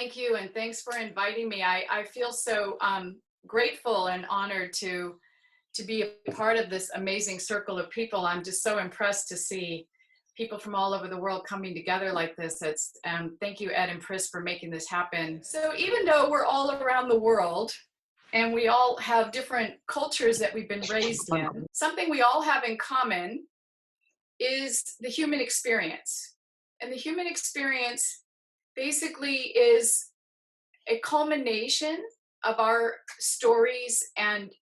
Thank you, and thanks for inviting me. I feel so grateful and honored to be a part of this amazing circle of people. I'm just so impressed to see people from all over the world coming together like this. It's Thank you, Ed and Pris, for making this happen. So even though we're all around the world and we all have different cultures that we've been raised in, something we all have in common is the human experience. And the human experience basically is a culmination of our stories and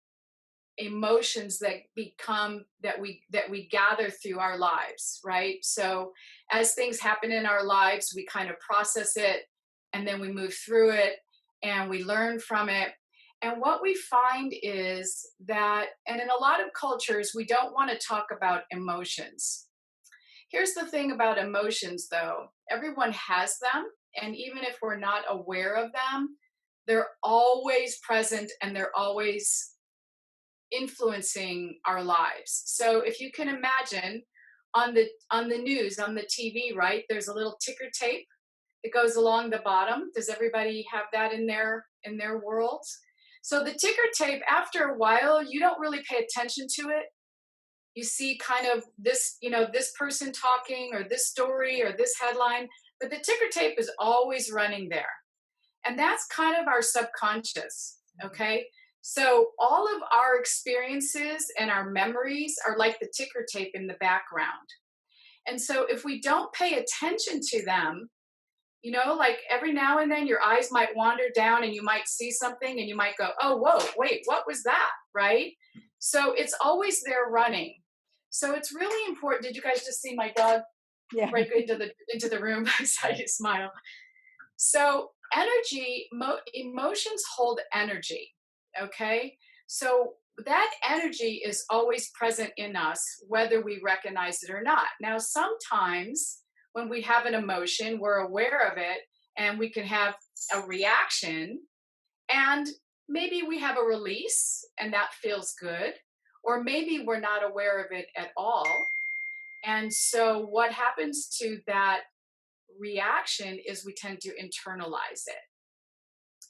emotions that we gather through our lives, right? So as things happen in our lives, we kind of process it, and then we move through it and we learn from it. And what we find is that, and in a lot of cultures, we don't want to talk about emotions. Here's the thing about emotions, though: everyone has them, and even if we're not aware of them, they're always present and they're always influencing our lives. So if you can imagine, on the news, on the TV, right, there's a little ticker tape that goes along the bottom. Does everybody have that in their worlds? So the ticker tape, after a while, you don't really pay attention to it. You see kind of this, this person talking, or this story, or this headline, but the ticker tape is always running there. And that's kind of our subconscious, okay? So all of our experiences and our memories are like the ticker tape in the background. And so if we don't pay attention to them, like every now and then your eyes might wander down and you might see something and you might go, oh, whoa, wait, what was that? Right? So it's always there running. So it's really important. Did you guys just see my dog Yeah. break into the room? I saw you smile. So emotions hold energy. Okay. So that energy is always present in us, whether we recognize it or not. Now, sometimes when we have an emotion, we're aware of it and we can have a reaction, and maybe we have a release and that feels good, or maybe we're not aware of it at all. And so what happens to that reaction is we tend to internalize it.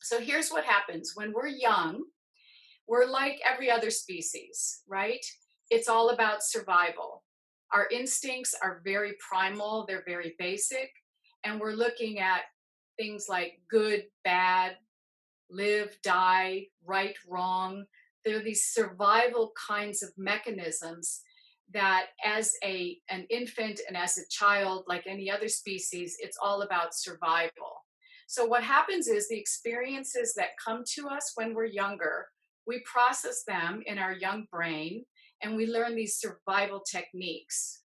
So here's what happens when we're young. We're like every other species, right? It's all about survival. Our instincts are very primal, they're very basic, and we're looking at things like good, bad, live, die, right, wrong. There are these survival kinds of mechanisms that, as an infant and as a child, like any other species, it's all about survival. So what happens is the experiences that come to us when we're younger, we process them in our young brain and we learn these survival techniques.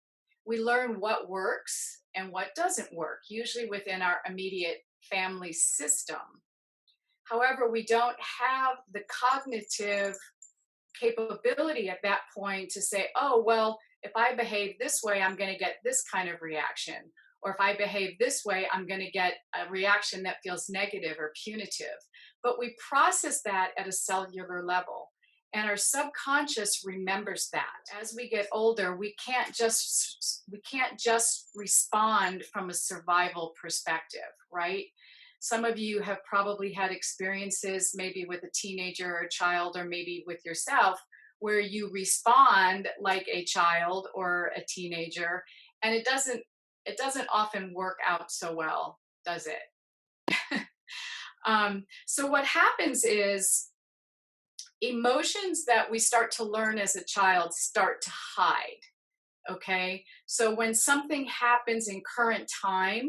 We learn what works and what doesn't work, usually within our immediate family system. However, we don't have the cognitive capability at that point to say, oh, well, if I behave this way, I'm going to get this kind of reaction. Or if I behave this way, I'm going to get a reaction that feels negative or punitive. But we process that at a cellular level. And our subconscious remembers that. As we get older, we can't just respond from a survival perspective, right? Some of you have probably had experiences, maybe with a teenager or a child, or maybe with yourself, where you respond like a child or a teenager, and it doesn't often work out so well, does it? So what happens is emotions that we start to learn as a child start to hide. Okay, so when something happens in current time,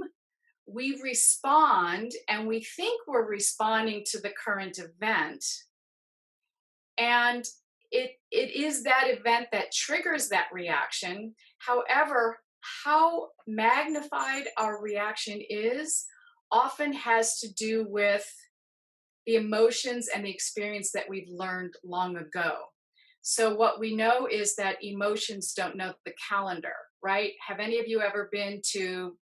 we respond and we think we're responding to the current event. And it is that event that triggers that reaction. However, how magnified our reaction is often has to do with the emotions and the experience that we've learned long ago. So what we know is that emotions don't know the calendar, right? Have any of you ever been to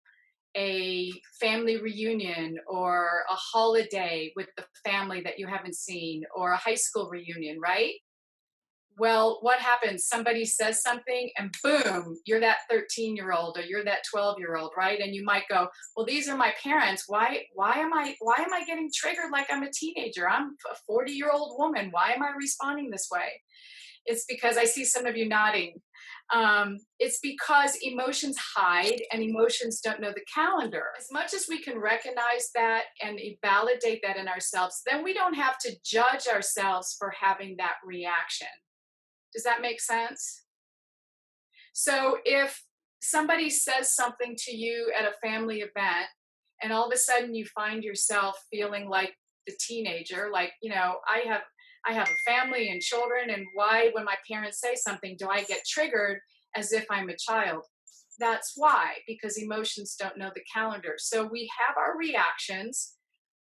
a family reunion or a holiday with the family that you haven't seen, or a high school reunion, right? Well, what happens? Somebody says something and boom, you're that 13-year-old or you're that 12-year-old, right? And you might go, "Well, these are my parents. Why am I getting triggered like I'm a teenager? I'm a 40-year-old woman. Why am I responding this way?" It's because I see some of you nodding. It's because emotions hide and emotions don't know the calendar. As much as we can recognize that and validate that in ourselves, then we don't have to judge ourselves for having that reaction. Does that make sense? So if somebody says something to you at a family event, and all of a sudden you find yourself feeling like the teenager, like, I have a family and children, and why, when my parents say something, do I get triggered as if I'm a child? That's why, because emotions don't know the calendar. So we have our reactions.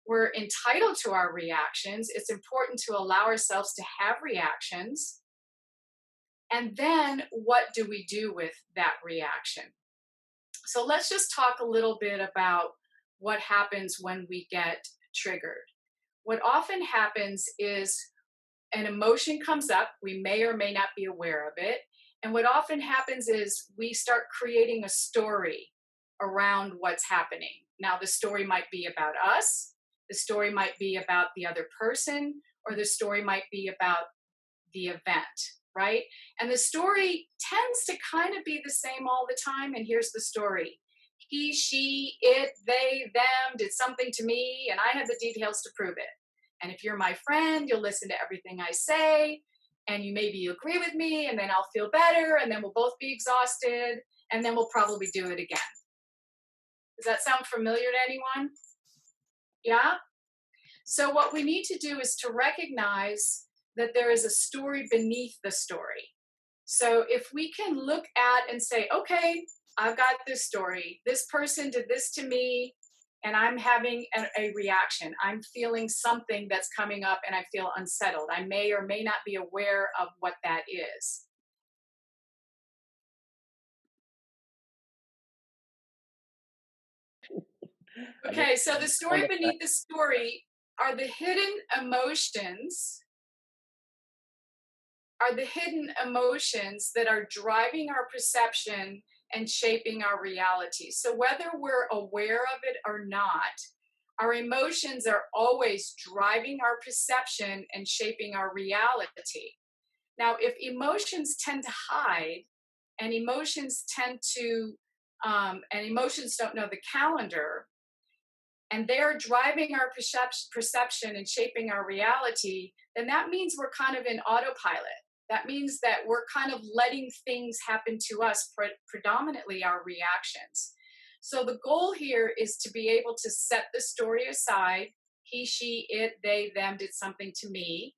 We're entitled to our reactions. It's important to allow ourselves to have reactions. And then what do we do with that reaction? So let's just talk a little bit about what happens when we get triggered. What often happens is an emotion comes up. We may or may not be aware of it. And what often happens is we start creating a story around what's happening. Now, the story might be about us, the story might be about the other person, or the story might be about the event, right? And the story tends to kind of be the same all the time. And here's the story: he, she, it, they, them did something to me, and I have the details to prove it. And if you're my friend, you'll listen to everything I say, and you maybe you agree with me, and then I'll feel better, and then we'll both be exhausted, and then we'll probably do it again. Does that sound familiar to anyone? Yeah? So, what we need to do is to recognize that there is a story beneath the story. So, if we can look at and say, okay, I've got this story. This person did this to me, and I'm having a reaction. I'm feeling something that's coming up, and I feel unsettled. I may or may not be aware of what that is. I Okay, so the story understand. beneath the story are the hidden emotions are the hidden emotions that are driving our perception and shaping our reality. So, whether we're aware of it or not, our emotions are always driving our perception and shaping our reality. Now, if emotions tend to hide and emotions don't know the calendar, and they're driving our perception and shaping our reality, then that means we're kind of in autopilot. That means that we're kind of letting things happen to us, predominantly our reactions. So the goal here is to be able to set the story aside. He, she, it, they, them did something to me.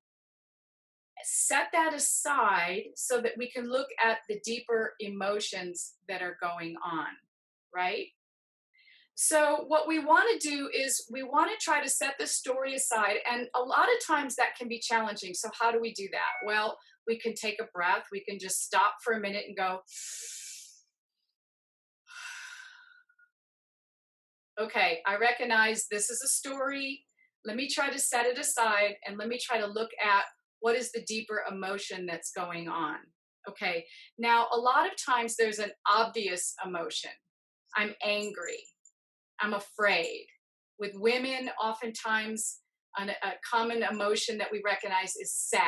Set that aside so that we can look at the deeper emotions that are going on, right? So, what we want to do is we want to try to set the story aside. And a lot of times that can be challenging. So, how do we do that? Well, we can take a breath. We can just stop for a minute and go, okay, I recognize this is a story. Let me try to set it aside and let me try to look at what is the deeper emotion that's going on. Okay, now a lot of times there's an obvious emotion. I'm angry. I'm afraid. With women, oftentimes a common emotion that we recognize is sad.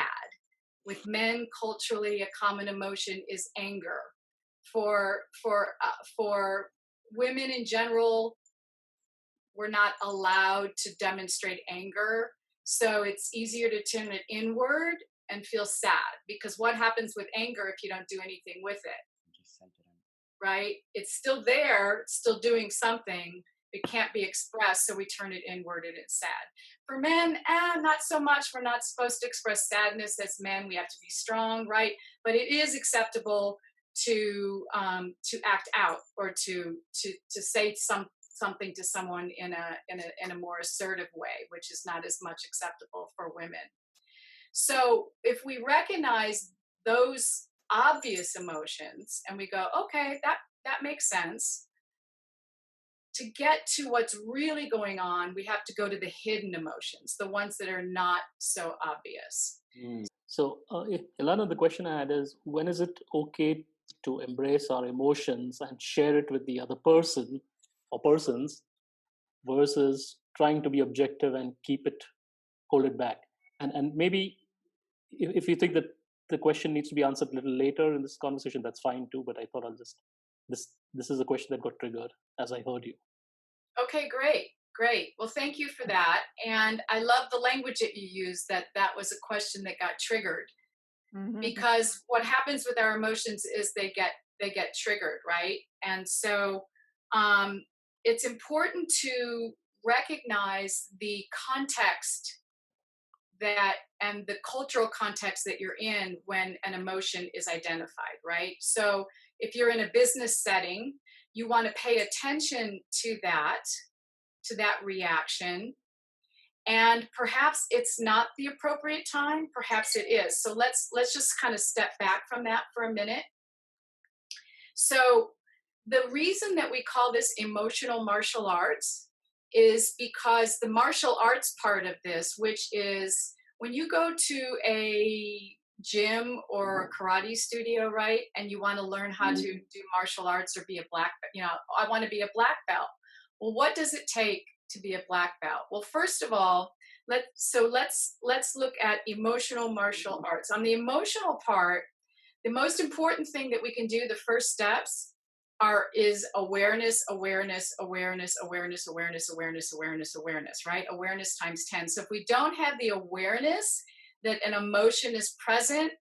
With men, culturally, a common emotion is anger. For women in general, we're not allowed to demonstrate anger, so it's easier to turn it inward and feel sad, because what happens with anger if you don't do anything with it? Just sent it in. Right? It's still there, it's still doing something. It can't be expressed, so we turn it inward and it's sad. For men, not so much. We're not supposed to express sadness as men. We have to be strong, right? But it is acceptable to act out or to say something to someone in a more assertive way, which is not as much acceptable for women. So if we recognize those obvious emotions and we go, okay, that makes sense. to get to what's really going on, we have to go to the hidden emotions, the ones that are not so obvious. So, Ilana, the question I had is, when is it okay to embrace our emotions and share it with the other person or persons versus trying to be objective and hold it back? And maybe if you think that the question needs to be answered a little later in this conversation, that's fine too. But I thought this is a question that got triggered as I heard you. Okay, great. Great. Well, thank you for that. And I love the language that you used, that was a question that got triggered, Mhm. because what happens with our emotions is they get triggered, right? And so um, it's important to recognize the context that and the cultural context that you're in when an emotion is identified, right? So if you're in a business setting, you want to pay attention to that reaction, and perhaps it's not the appropriate time, perhaps it is. So let's just kind of step back from that for a minute. So the reason that we call this emotional martial arts is because the martial arts part of this, which is when you go to a gym or a karate studio, right, and you want to learn how to do martial arts or be a black belt, I want to be a black belt. Well, what does it take to be a black belt? Well, first of all, let's look at emotional martial arts. On the emotional part, the most important thing that we can do, the first steps is awareness, awareness, awareness, awareness, awareness, awareness, awareness, awareness, right? Awareness times 10. So if we don't have the awareness that an emotion is present,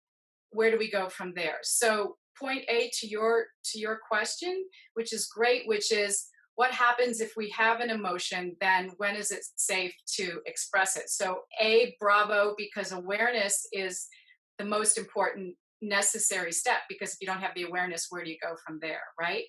where do we go from there? So point A to your question, which is great, which is what happens if we have an emotion, then when is it safe to express it? So A, bravo, because awareness is the most important necessary step, because if you don't have the awareness, where do you go from there, right?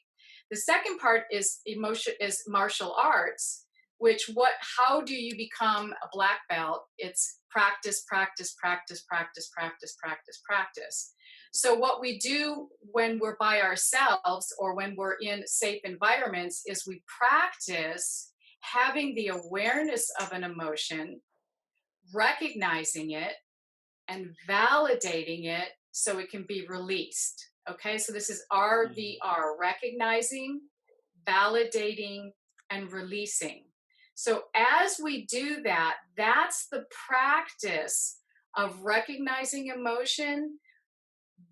The second part is emotion is martial arts, which what how do you become a black belt? It's practice, practice, practice, practice, practice, practice, practice. So what we do when we're by ourselves or when we're in safe environments is we practice having the awareness of an emotion, recognizing it, and validating it so it can be released. Okay, so this is RVR, recognizing, validating, and releasing. So as we do that, that's the practice of recognizing emotion,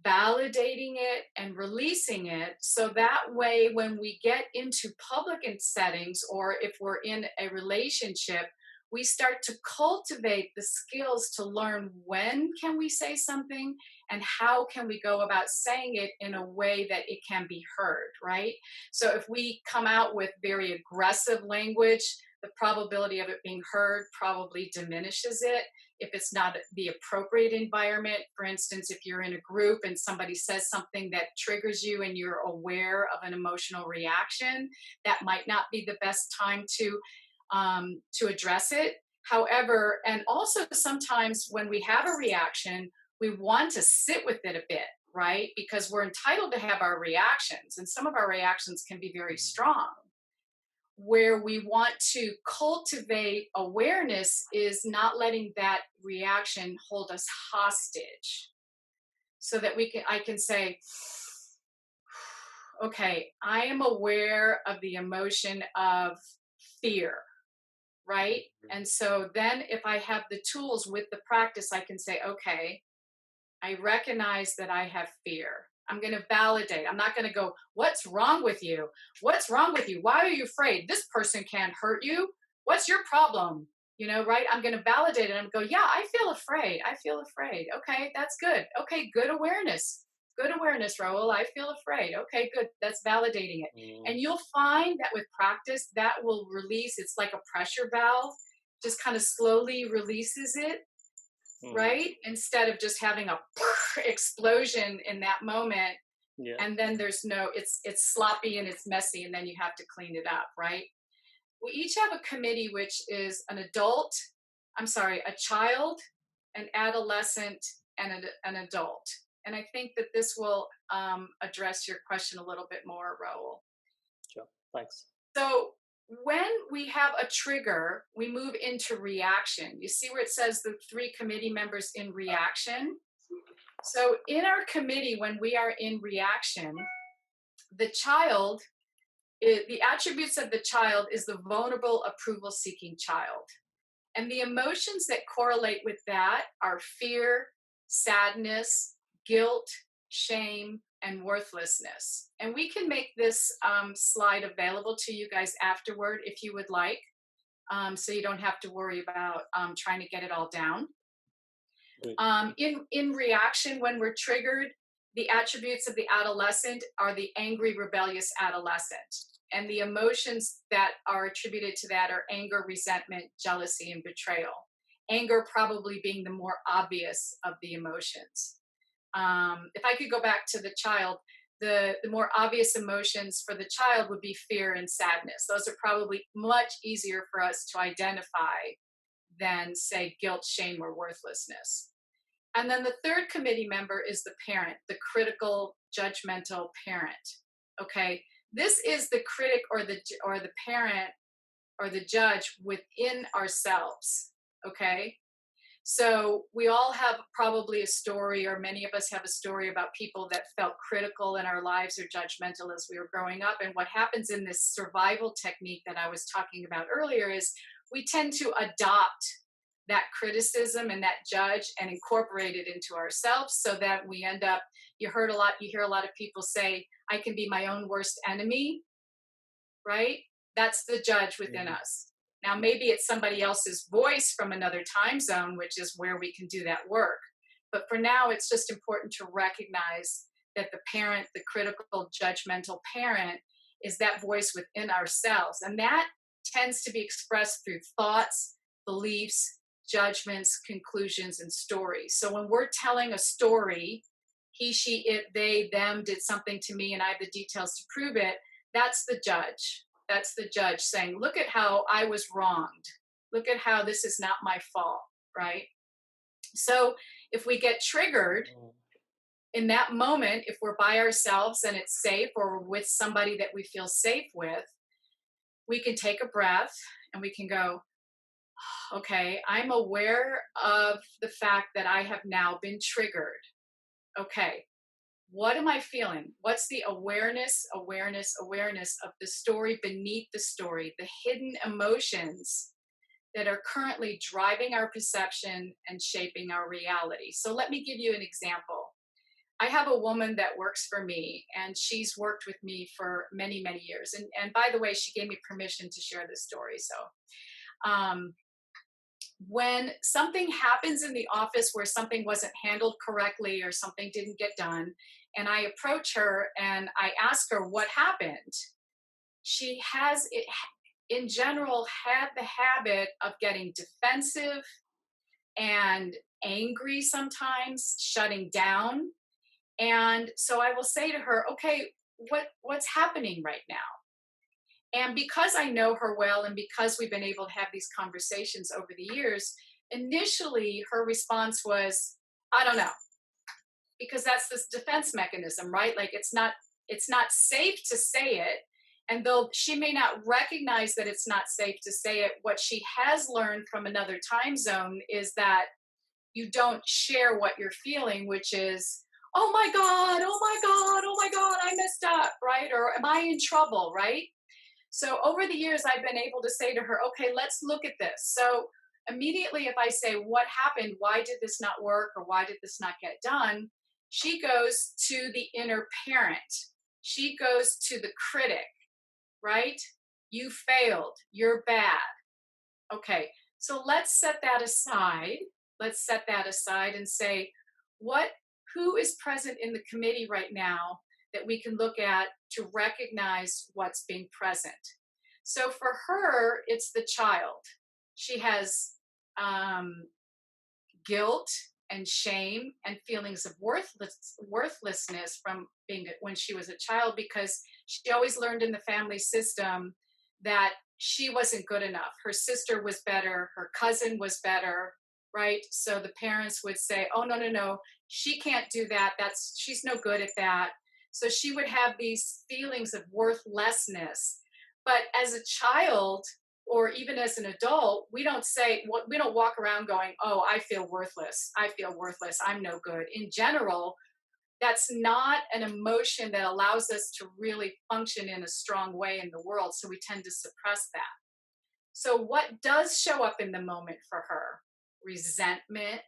validating it, and releasing it. So that way, when we get into public settings or if we're in a relationship, we start to cultivate the skills to learn when can we say something and how can we go about saying it in a way that it can be heard, right? So if we come out with very aggressive language, the probability of it being heard probably diminishes it. If it's not the appropriate environment, for instance, if you're in a group and somebody says something that triggers you and you're aware of an emotional reaction, that might not be the best time to address it. However, and also sometimes when we have a reaction, we want to sit with it a bit, right? Because we're entitled to have our reactions, and some of our reactions can be very strong. Where we want to cultivate awareness is not letting that reaction hold us hostage, so that I can say, okay, I am aware of the emotion of fear, right? And so then if I have the tools with the practice, I can say, okay, I recognize that I have fear. I'm going to validate. I'm not going to go, what's wrong with you? What's wrong with you? Why are you afraid? This person can't hurt you. What's your problem? Right? I'm going to validate it. I'm going to go, yeah, I feel afraid. I feel afraid. Okay, that's good. Okay, good awareness. Good awareness, Raul. I feel afraid. Okay, good. That's validating it. And you'll find that with practice, that will release. It's like a pressure valve, just kind of slowly releases it, right? Instead of just having a explosion in that moment. Yeah. And then it's sloppy and it's messy, and then you have to clean it up, right? We each have a committee, which is a child, an adolescent, and an adult. And I think that this will address your question a little bit more, Raul. Sure. Thanks. So when we have a trigger, we move into reaction. You see where it says the 3 committee members in reaction? So in our committee, when we are in reaction, the child, the attributes of the child is the vulnerable, approval seeking child. And the emotions that correlate with that are fear, sadness, guilt, shame, and worthlessness. And we can make this slide available to you guys afterward if you would like, so you don't have to worry about trying to get it all down. Great. In reaction, when we're triggered, the attributes of the adolescent are the angry, rebellious adolescent. And the emotions that are attributed to that are anger, resentment, jealousy, and betrayal. Anger probably being the more obvious of the emotions. If I could go back to the child, the more obvious emotions for the child would be fear and sadness. Those are probably much easier for us to identify than, say, guilt, shame, or worthlessness. And then the third committee member is the parent, the critical, judgmental parent. Okay, this is the critic or the parent or the judge within ourselves. Okay, so we all have probably a story, or many of us have a story about people that felt critical in our lives or judgmental as we were growing up. And what happens in this survival technique that I was talking about earlier is we tend to adopt that criticism and that judge and incorporate it into ourselves, so that we end up, you hear a lot of people say, I can be my own worst enemy, right? That's the judge within us. Now, maybe it's somebody else's voice from another time zone, which is where we can do that work. But for now, it's just important to recognize that the parent, the critical, judgmental parent, is that voice within ourselves. And that tends to be expressed through thoughts, beliefs, judgments, conclusions, and stories. So when we're telling a story, he, she, it, they, them did something to me and I have the details to prove it, that's the judge. That's the judge saying, look at how I was wronged. Look at how this is not my fault, right? So if we get triggered in that moment, if we're by ourselves and it's safe, or we're with somebody that we feel safe with, we can take a breath and we can go, okay, I'm aware of the fact that I have now been triggered. Okay, what am I feeling? What's the awareness of the story beneath the story, the hidden emotions that are currently driving our perception and shaping our reality? So let me give you an example. I have a woman that works for me, and she's worked with me for many, many years. And by the way, she gave me permission to share this story. So when something happens in the office where something wasn't handled correctly or something didn't get done, and I approach her and I ask her what happened, she has, in general, had the habit of getting defensive and angry sometimes, shutting down. And so I will say to her, okay, what's happening right now? And because I know her well, and because we've been able to have these conversations over the years, initially her response was, I don't know, because that's this defense mechanism, right? Like it's not safe to say it. And though she may not recognize that it's not safe to say it, what she has learned from another time zone is that you don't share what you're feeling, which is, oh my God, oh my God, oh my God, I messed up, right? Or am I in trouble, right? So over the years, I've been able to say to her, okay, let's look at this. So immediately if I say, what happened? Why did this not work? Or why did this not get done? She goes to the inner parent. She goes to the critic, right? You failed. You're bad. Okay, so let's set that aside. Let's set that aside and say, who is present in the committee right now that we can look at to recognize what's being present? So for her, it's the child. She has guilt and shame and feelings of worthlessness from being when she was a child, because she always learned in the family system that she wasn't good enough. Her sister was better. Her cousin was better, right? So the parents would say, oh, no, she can't do that. She's no good at that. So she would have these feelings of worthlessness. But as a child, or even as an adult, we don't walk around going, "Oh, I feel worthless. I feel worthless. I'm no good." In general, that's not an emotion that allows us to really function in a strong way in the world. So we tend to suppress that. So, what does show up in the moment for her? Resentment,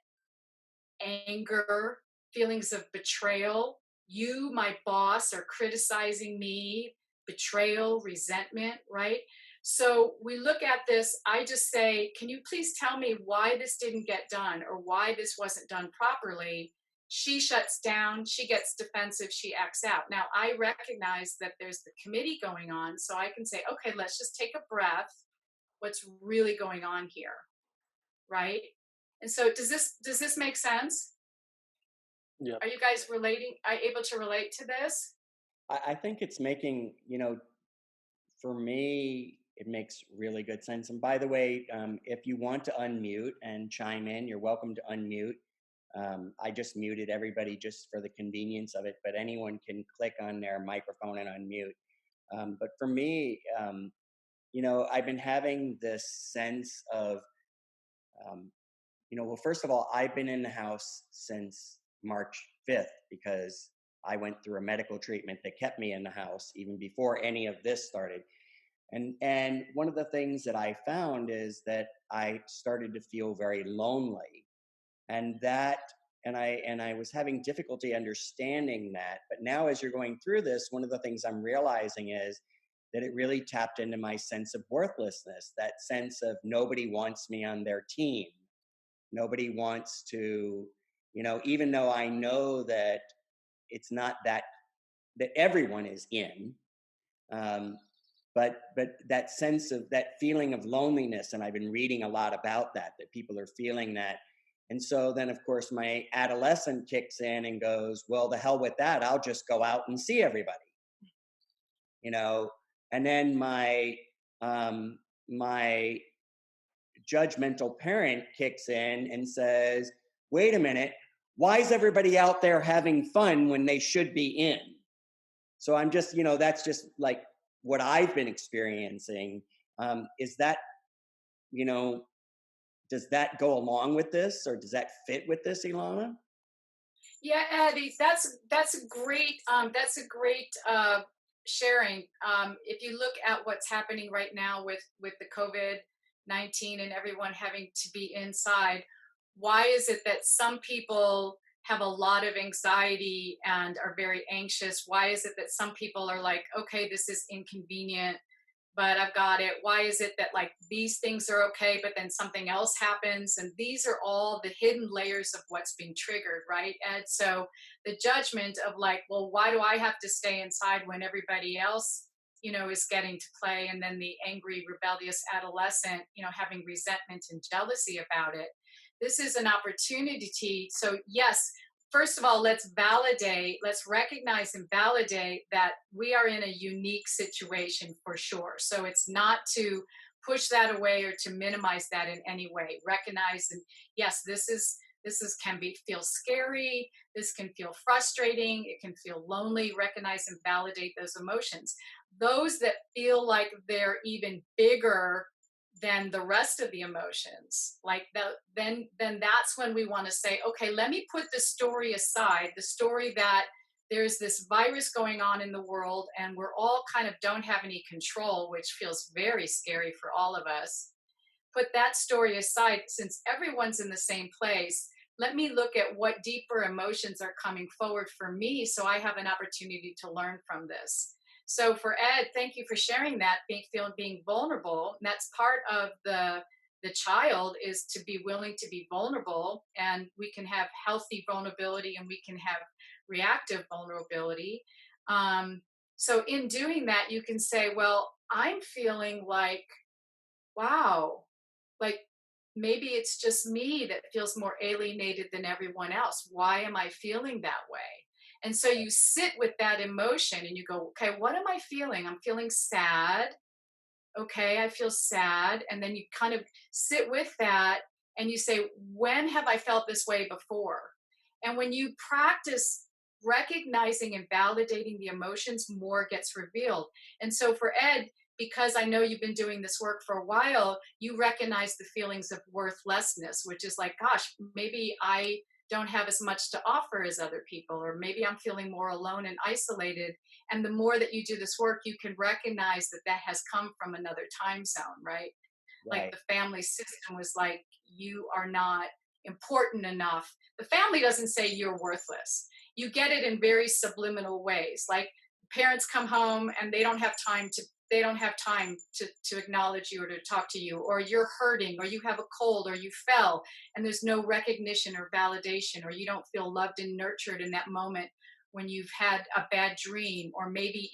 anger, feelings of betrayal. You, my boss, are criticizing me, betrayal, resentment, right? So we look at this. I just say, can you please tell me why this didn't get done or why this wasn't done properly? She shuts down, she gets defensive, she acts out. Now, I recognize that there's the committee going on, so I can say, okay, let's just take a breath. What's really going on here, right? And so, does this make sense? Yeah. Are you guys relating? Are able to relate to this? I think it's making, for me, it makes really good sense. And by the way, if you want to unmute and chime in, you're welcome to unmute. I just muted everybody just for the convenience of it, but anyone can click on their microphone and unmute. But for me, I've been having this sense of, well, first of all, I've been in the house since March 5th because I went through a medical treatment that kept me in the house even before any of this started. And one of the things that I found is that I started to feel very lonely, and I was having difficulty understanding that. But now, as you're going through this, one of the things I'm realizing is that it really tapped into my sense of worthlessness, that sense of nobody wants me on their team. Nobody wants to, even though I know that it's not that everyone is in, um, but that sense of that feeling of loneliness, and I've been reading a lot about that people are feeling that. And so then, of course, my adolescent kicks in and goes, well, the hell with that. I'll just go out and see everybody, you know. And then my judgmental parent kicks in and says, wait a minute, why is everybody out there having fun when they should be in? So I'm just, that's just like what I've been experiencing. Is that, you know, does that go along with this, or does that fit with this, Elana? Yeah, Addie, that's a great sharing. If you look at what's happening right now with the COVID-19 and everyone having to be inside, why is it that some people have a lot of anxiety and are very anxious? Why is it that some people are like, okay, this is inconvenient, but I've got it? Why is it that like these things are okay, but then something else happens? And these are all the hidden layers of what's being triggered, right? And so the judgment of like, well, why do I have to stay inside when everybody else, is getting to play? And then the angry, rebellious adolescent, having resentment and jealousy about it. This is an opportunity. So, yes, first of all, let's recognize and validate that we are in a unique situation for sure. So it's not to push that away or to minimize that in any way. Recognize, and yes, this is can be feel scary, this can feel frustrating, it can feel lonely. Recognize and validate those emotions. Those that feel like they're even bigger than the rest of the emotions, like then that's when we want to say, okay, let me put the story aside, the story that there's this virus going on in the world and we're all kind of don't have any control, which feels very scary for all of us. Put that story aside. Since everyone's in the same place, let me look at what deeper emotions are coming forward for me so I have an opportunity to learn from this. So for Ed, thank you for sharing that, being vulnerable. And that's part of the child, is to be willing to be vulnerable, and we can have healthy vulnerability and we can have reactive vulnerability. So in doing that, you can say, well, I'm feeling like, wow, like maybe it's just me that feels more alienated than everyone else. Why am I feeling that way? And so you sit with that emotion and you go, okay, what am I feeling? I'm feeling sad. Okay, I feel sad. And then you kind of sit with that and you say, when have I felt this way before? And when you practice recognizing and validating the emotions, more gets revealed. And so for Ed, because I know you've been doing this work for a while, you recognize the feelings of worthlessness, which is like, gosh, maybe I don't have as much to offer as other people, or maybe I'm feeling more alone and isolated. And the more that you do this work, you can recognize that that has come from another time zone, right? Like Right. the family system was like, you are not important enough. The family doesn't say you're worthless. You get it in very subliminal ways. Like parents come home and they don't have time to acknowledge you or to talk to you, or you're hurting, or you have a cold, or you fell, and there's no recognition or validation, or you don't feel loved and nurtured in that moment when you've had a bad dream, or maybe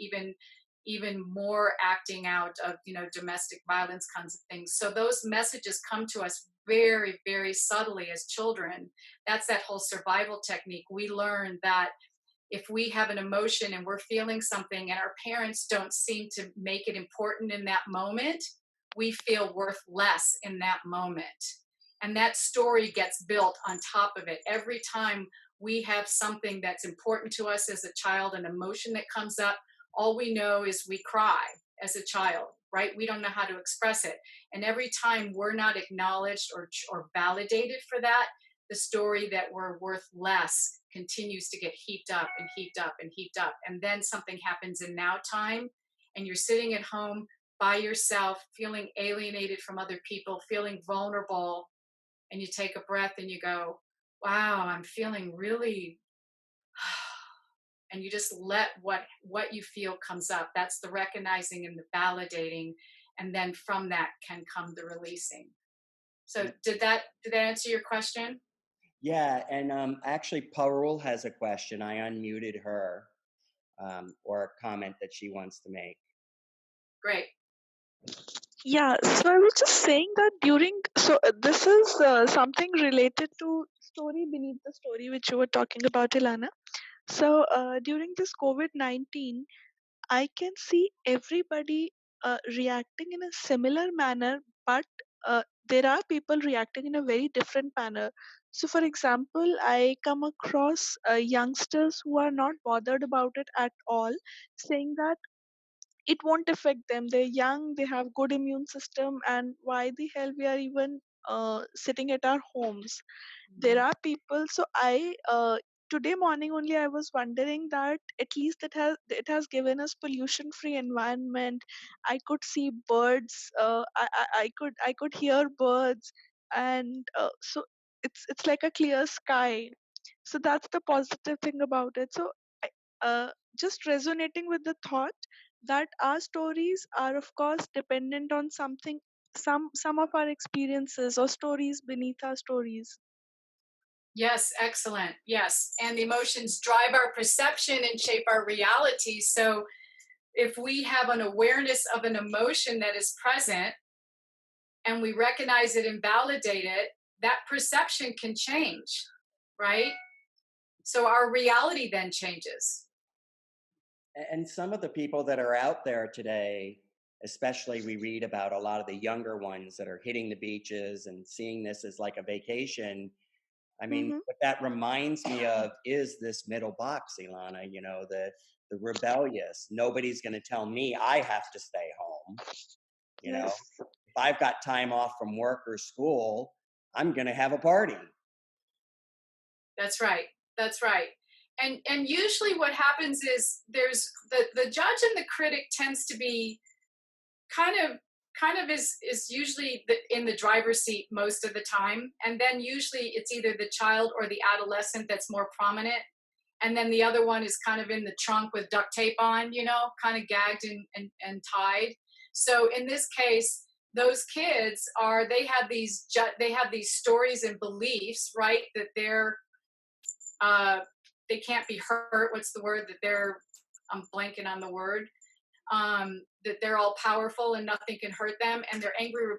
even more acting out of domestic violence kinds of things. So those messages come to us very, very subtly as children. That's that whole survival technique. We learn that if we have an emotion and we're feeling something and our parents don't seem to make it important in that moment, we feel worth less in that moment. And that story gets built on top of it. Every time we have something that's important to us as a child, an emotion that comes up, all we know is we cry as a child, right? We don't know how to express it. And every time we're not acknowledged or validated for that, the story that we're worth less continues to get heaped up and heaped up and heaped up. And then something happens in now time, and you're sitting at home by yourself, feeling alienated from other people, feeling vulnerable. And you take a breath and you go, wow, I'm feeling really, and you just let what you feel comes up. That's the recognizing and the validating. And then from that can come the releasing. So did that answer your question? Yeah, and actually, Parul has a question. I unmuted her, or a comment that she wants to make. Great. Yeah, so I was just saying that this is something related to story beneath the story which you were talking about, Ilana. So during this COVID-19, I can see everybody reacting in a similar manner, but there are people reacting in a very different manner. So, for example, I come across youngsters who are not bothered about it at all, saying that it won't affect them. They're young, they have good immune system, and why the hell we are even sitting at our homes? There Mhm. are people. So I today morning only I was wondering that at least it has given us pollution free environment. I could see birds. I could hear birds, and so it's like a clear sky. So that's the positive thing about it. So I- just resonating with the thought that our stories are of course dependent on something, some of our experiences or stories beneath our stories. Yes, excellent. Yes. And the emotions drive our perception and shape our reality. So if we have an awareness of an emotion that is present and we recognize it and validate it, that perception can change, right? So our reality then changes. And some of the people that are out there today, especially we read about a lot of the younger ones that are hitting the beaches and seeing this as like a vacation. I mean, Mm-hmm. what that reminds me of is this middle box, Ilana, the rebellious. Nobody's going to tell me I have to stay home. You know, Yes. if I've got time off from work or school, I'm going to have a party. That's right. That's right. And usually what happens is there's the judge and the critic tends to be kind of is usually in the driver's seat most of the time, and then usually it's either the child or the adolescent that's more prominent, and then the other one is kind of in the trunk with duct tape on, kind of gagged and tied. So in this case, those kids they have these stories and beliefs, right, that uh, they can't be hurt. What's the word? I'm blanking on the word. That they're all powerful and nothing can hurt them. And their angry,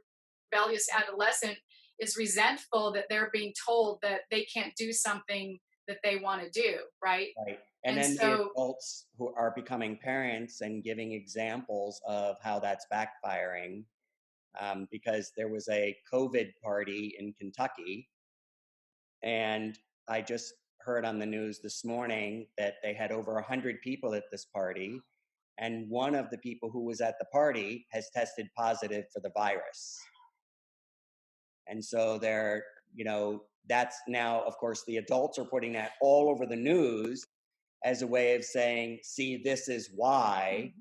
rebellious adolescent is resentful that they're being told that they can't do something that they want to do, right? Right. And And then the so, adults who are becoming parents and giving examples of how that's backfiring. Because there was a COVID party in Kentucky, and I just heard on the news this morning that they had over 100 people at this party, and one of the people who was at the party has tested positive for the virus. And so they're, that's now, of course, the adults are putting that all over the news as a way of saying, see, this is why,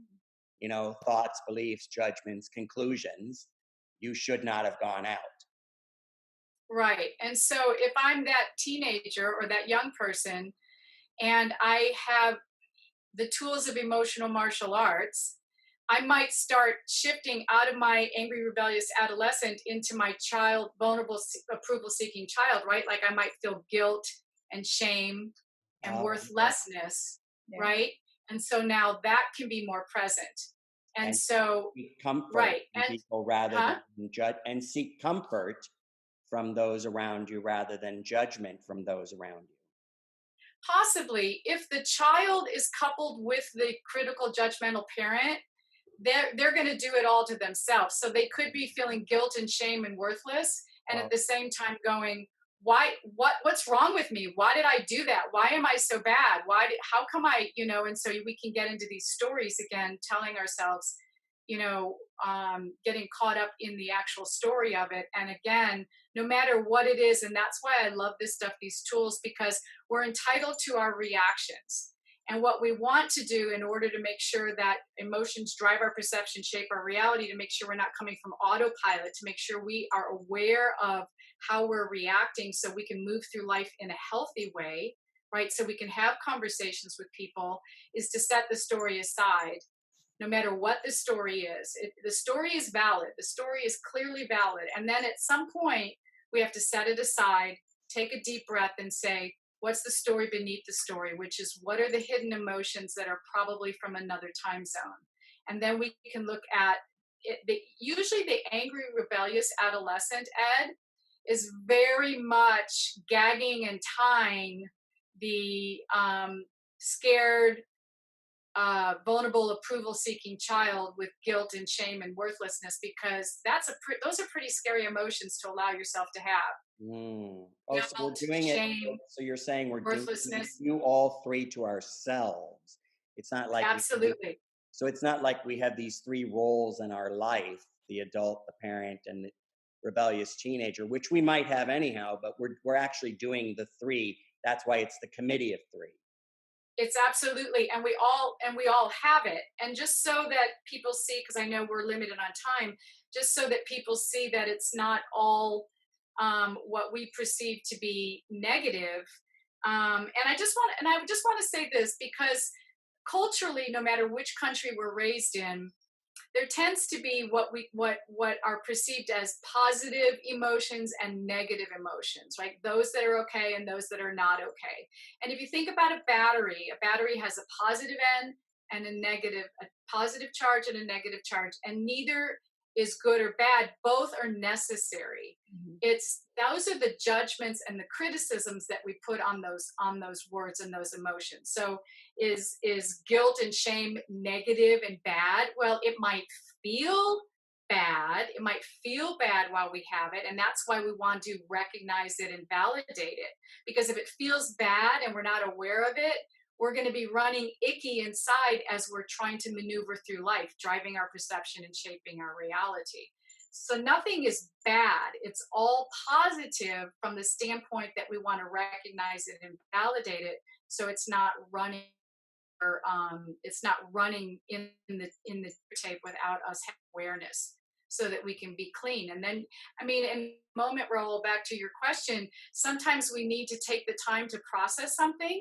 thoughts, beliefs, judgments, conclusions, you should not have gone out. Right. And so if I'm that teenager or that young person and I have the tools of emotional martial arts, I might start shifting out of my angry, rebellious adolescent into my child, vulnerable, approval seeking child, right? Like I might feel guilt and shame and worthlessness, right? And so now that can be more present. And so, seek comfort right. from people rather than judge, and seek comfort from those around you rather than judgment from those around you. Possibly, if the child is coupled with the critical judgmental parent, they're going to do it all to themselves. So they could be feeling guilt and shame and worthless, and at the same time going, what's wrong with me? Why did I do that? Why am I so bad? How come I, and so we can get into these stories again, telling ourselves, getting caught up in the actual story of it. And again, no matter what it is, and that's why I love this stuff, these tools, because we're entitled to our reactions. And what we want to do in order to make sure that emotions drive our perception, shape our reality, to make sure we're not coming from autopilot, to make sure we are aware of how we're reacting so we can move through life in a healthy way, right? So we can have conversations with people, is to set the story aside. No matter what the story is, the story is valid. The story is clearly valid. And then at some point, we have to set it aside, take a deep breath and say, what's the story beneath the story, which is what are the hidden emotions that are probably from another time zone? And then we can look at it. Usually the angry, rebellious adolescent, Ed, is very much gagging and tying the scared, vulnerable, approval-seeking child with guilt and shame and worthlessness, because those are pretty scary emotions to allow yourself to have. Oh, Guilt, so we're doing shame, it. So you're saying we're doing worthlessness. you all three to ourselves. It's not like Absolutely. So it's not like we have these three roles in our life: the adult, the parent, and the rebellious teenager, which we might have anyhow. But we're actually doing the three. That's why it's the committee of three. It's absolutely, and we all have it. And just so that people see, because I know we're limited on time, just so that people see that it's not all what we perceive to be negative. And I just want to say this, because culturally, no matter which country we're raised in, there tends to be what are perceived as positive emotions and negative emotions, right? Those that are okay and those that are not okay. And if you think about a battery has a positive end and a positive charge and a negative charge, and neither is good or bad. Both are necessary. Those are the judgments and the criticisms that we put on those words and those emotions. So is guilt and shame negative and bad? Well, it might feel bad. It might feel bad while we have it. And that's why we want to recognize it and validate it. Because if it feels bad and we're not aware of it, we're going to be running icky inside as we're trying to maneuver through life, driving our perception and shaping our reality. So nothing is bad. It's all positive from the standpoint that we want to recognize it and validate it. So it's not running, or it's not running in the tape without us having awareness, so that we can be clean. And then, in the moment, Raul, back to your question, sometimes we need to take the time to process something.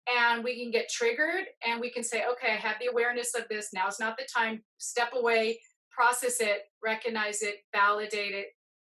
And we can get triggered and we can say, okay, I have the awareness of this. Now's not the time. Step away, process it, recognize it, validate it,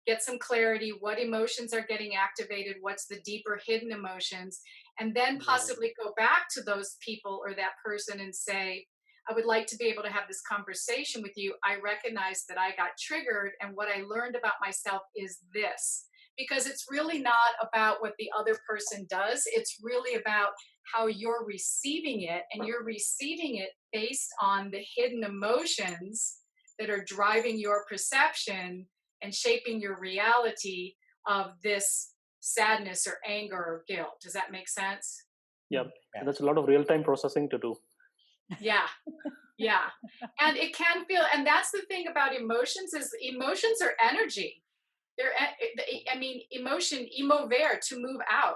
get some clarity. What emotions are getting activated? What's the deeper hidden emotions? And then possibly go back to those people or that person and say, I would like to be able to have this conversation with you. I recognize that I got triggered, and what I learned about myself is this. Because it's really not about what the other person does. It's really about how you're receiving it, and you're receiving it based on the hidden emotions that are driving your perception and shaping your reality of this sadness or anger or guilt. Does that make sense? Yeah. That's a lot of real-time processing to do. Yeah. Yeah. And it can feel, and that's the thing about emotions is emotions are energy. I mean, emotion, mover, to move out,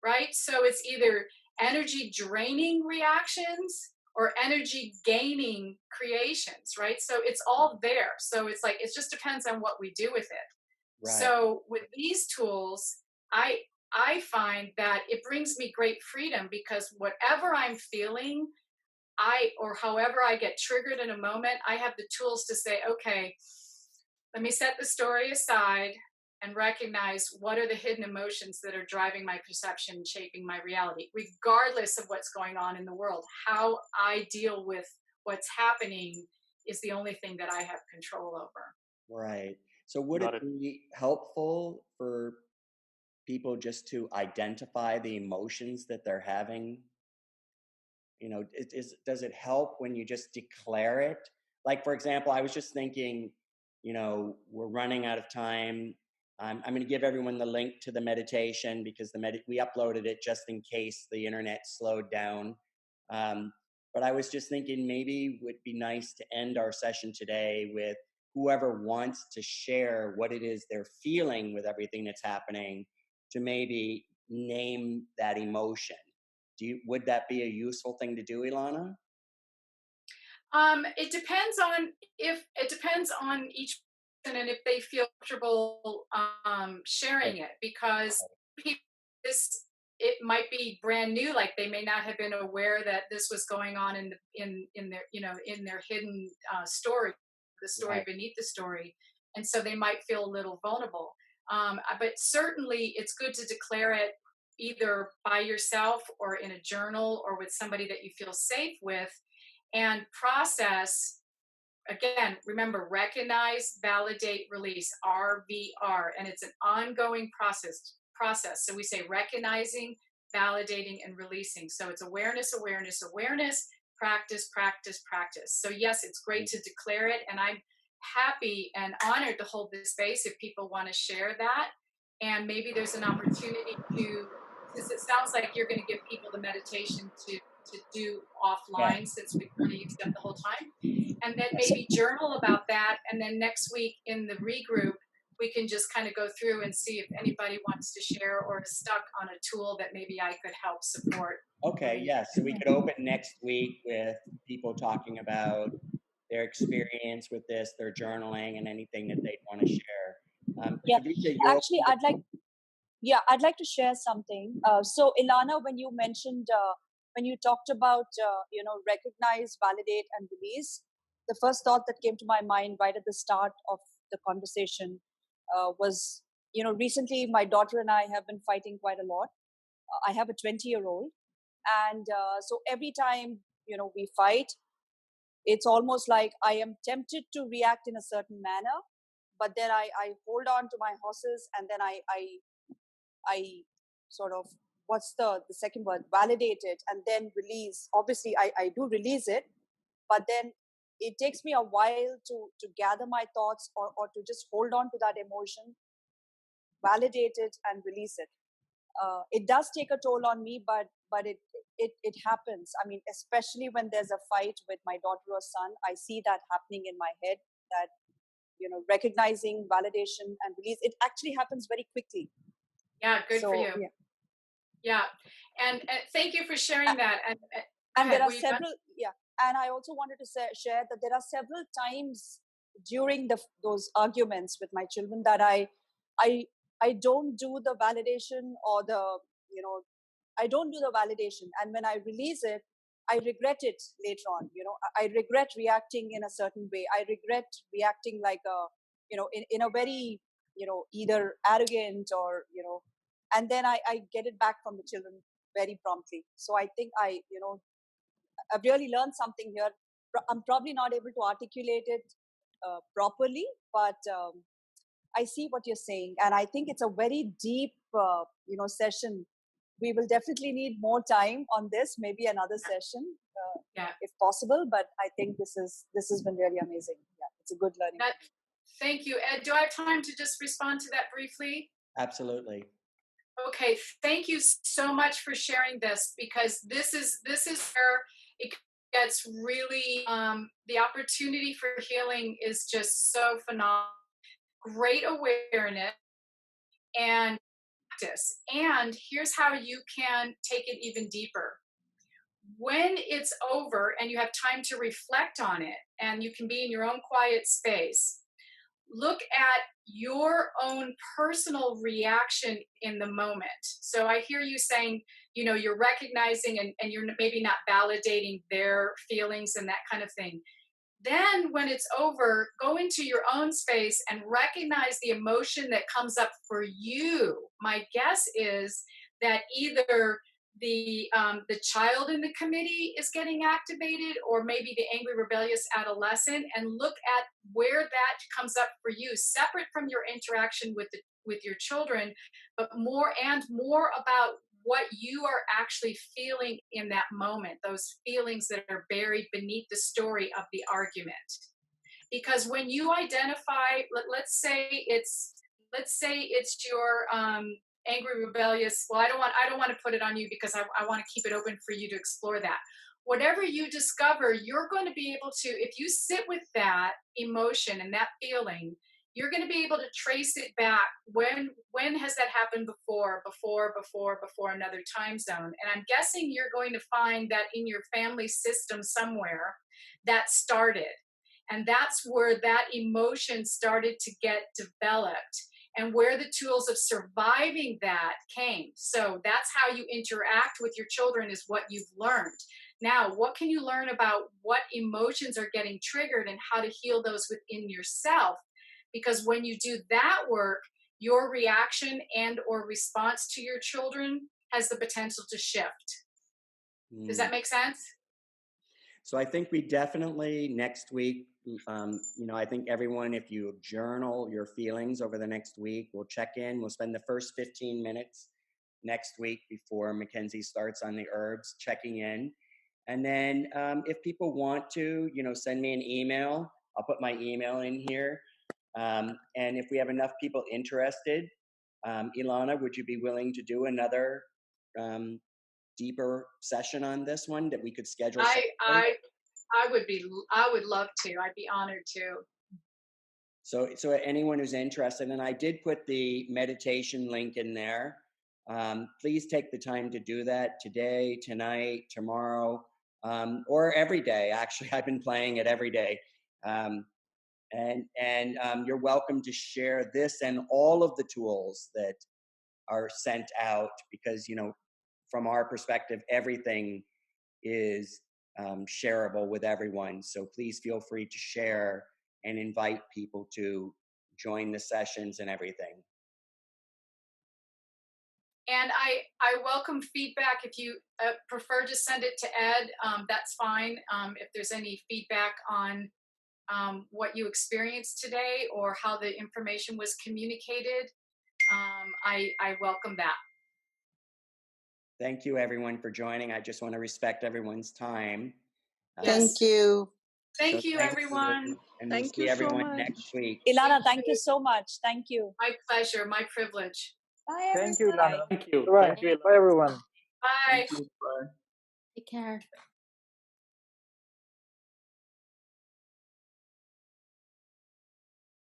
right? So it's either energy draining reactions or energy gaining creations, right? So it's all there. So it's like, it just depends on what we do with it. Right. So with these tools, I I find that it brings me great freedom because whatever I'm feeling, or however I get triggered in a moment, I have the tools to say, okay, let me set the story aside and recognize what are the hidden emotions that are driving my perception and shaping my reality, regardless of what's going on in the world. How I deal with what's happening is the only thing that I have control over. Right. So would Got it it. be helpful for people just to identify the emotions that they're having? You know, does it help when you just declare it? Like, for example, I was just thinking, you know, we're running out of time. I'm going to give everyone the link to the meditation because we uploaded it just in case the internet slowed down. Um, but I was just thinking maybe it would be nice to end our session today with whoever wants to share what it is they're feeling with everything that's happening, to maybe name that emotion. Would that be a useful thing to do, Elana? It depends on, if it depends on each person and if they feel comfortable Okay. sharing it, because people, this, it might be brand new, like they may not have been aware that this was going on in their, in their hidden story, the story Right. beneath the story, and so they might feel a little vulnerable. But certainly, it's good to declare it either by yourself or in a journal or with somebody that you feel safe with, and process. Again, remember, recognize, validate, release, RVR, and it's an ongoing process. So we say recognizing, validating, and releasing. So it's awareness, awareness, awareness, practice, practice, practice. So yes, it's great to declare it, and I'm happy and honored to hold this space if people want to share that. And maybe there's an opportunity to, since it sounds like you're going to give people the meditation to do Yeah. offline, since we've kind of used up the whole time, and then Yes. maybe journal about that. And then next week in the regroup, we can just kind of go through and see if anybody wants to share or is stuck on a tool that maybe I could help support Okay. moving Yeah. So we forward. could open next week with people talking about their experience with this, their journaling, and anything that they'd want to share. Yeah, Khadija, you're actually, open. I'd like to share something. So, Ilana, when you mentioned, when you talked about, recognize, validate, and release, the first thought that came to my mind right at the start of the conversation was, recently my daughter and I have been fighting quite a lot. I have a 20-year-old, and so every time, we fight, it's almost like I am tempted to react in a certain manner, but then I hold on to my horses, and then I sort of, what's the second word, validate it and then release. Obviously I do release it, but then it takes me a while to gather my thoughts, or to just hold on to that emotion, validate it and release it. It does take a toll on me, but it happens. I mean, especially when there's a fight with my daughter or son, I see that happening in my head, that recognizing, validation and release, it actually happens very quickly. Yeah, good for So you. yeah. Yeah, and thank you for sharing that. And go And ahead. there are Were you done? several, yeah, and I also wanted to share that there are several times during those arguments with my children that i I don't do the validation, or the, you know I don't do the validation, and when I release it, I regret it later on. I regret reacting in a certain way. I regret reacting like a, in a very, either arrogant, or, and then I get it back from the children very promptly. So I think I've really learned something here. I'm probably not able to articulate it properly, but I see what you're saying, and I think it's a very deep, session. We will definitely need more time on this, maybe another session, Yeah. if possible. But I think this has been really amazing. Yeah, it's a good learning That. for me. Thank you, Ed. Do I have time to just respond to that briefly? Absolutely. Okay, thank you so much for sharing this, because this is where it gets really, the opportunity for healing is just so phenomenal. Great awareness and practice. And here's how you can take it even deeper. When it's over and you have time to reflect on it and you can be in your own quiet space, look at your own personal reaction in the moment. So I hear you saying, you know, you're recognizing and you're maybe not validating their feelings and that kind of thing. Then when it's over, go into your own space and recognize the emotion that comes up for you. My guess is that either the child in the committee is getting activated, or maybe the angry rebellious adolescent, and look at where that comes up for you, separate from your interaction with your children, but more about what you are actually feeling in that moment, those feelings that are buried beneath the story of the argument. Because when you identify, let's say it's your angry rebellious, well, I don't want to put it on you because I want to keep it open for you to explore that. Whatever you discover, you're going to be able to, if you sit with that emotion and that feeling, you're going to be able to trace it back. When has that happened before another time zone? And I'm guessing you're going to find that in your family system somewhere that started. And that's where that emotion started to get developed and where the tools of surviving that came. So that's how you interact with your children, is what you've learned. Now, what can you learn about what emotions are getting triggered and how to heal those within yourself? Because when you do that work, your reaction and or response to your children has the potential to shift. Does that make sense? So I think we definitely next week, I think everyone, if you journal your feelings over the next week, we'll check in. We'll spend the first 15 minutes next week before Mackenzie starts on the herbs, checking in. And then if people want to, send me an email. I'll put my email in here. And if we have enough people interested, Elana, would you be willing to do another deeper session on this one that we could schedule? I would love to. I'd be honored to. So anyone who's interested, and I did put the meditation link in there. Please take the time to do that today, tonight, tomorrow, or every day. Actually, I've been playing it every day. And you're welcome to share this and all of the tools that are sent out, because, from our perspective, everything is shareable with everyone. So please feel free to share and invite people to join the sessions and everything. And I welcome feedback. If you prefer to send it to Ed, that's fine. If there's any feedback on what you experienced today or how the information was communicated, I welcome that. Thank you, everyone, for joining. I just want to respect everyone's time. Yes. Thank you. Thank you, everyone. And Thank we'll see you so everyone much. next week. Ilana, thank you so much. Thank you. My pleasure, my privilege. Bye, everyone. Thank you, Lana. Thank you. Bye. Thank you. Bye, everyone. Bye. Thank you. Bye. Take care.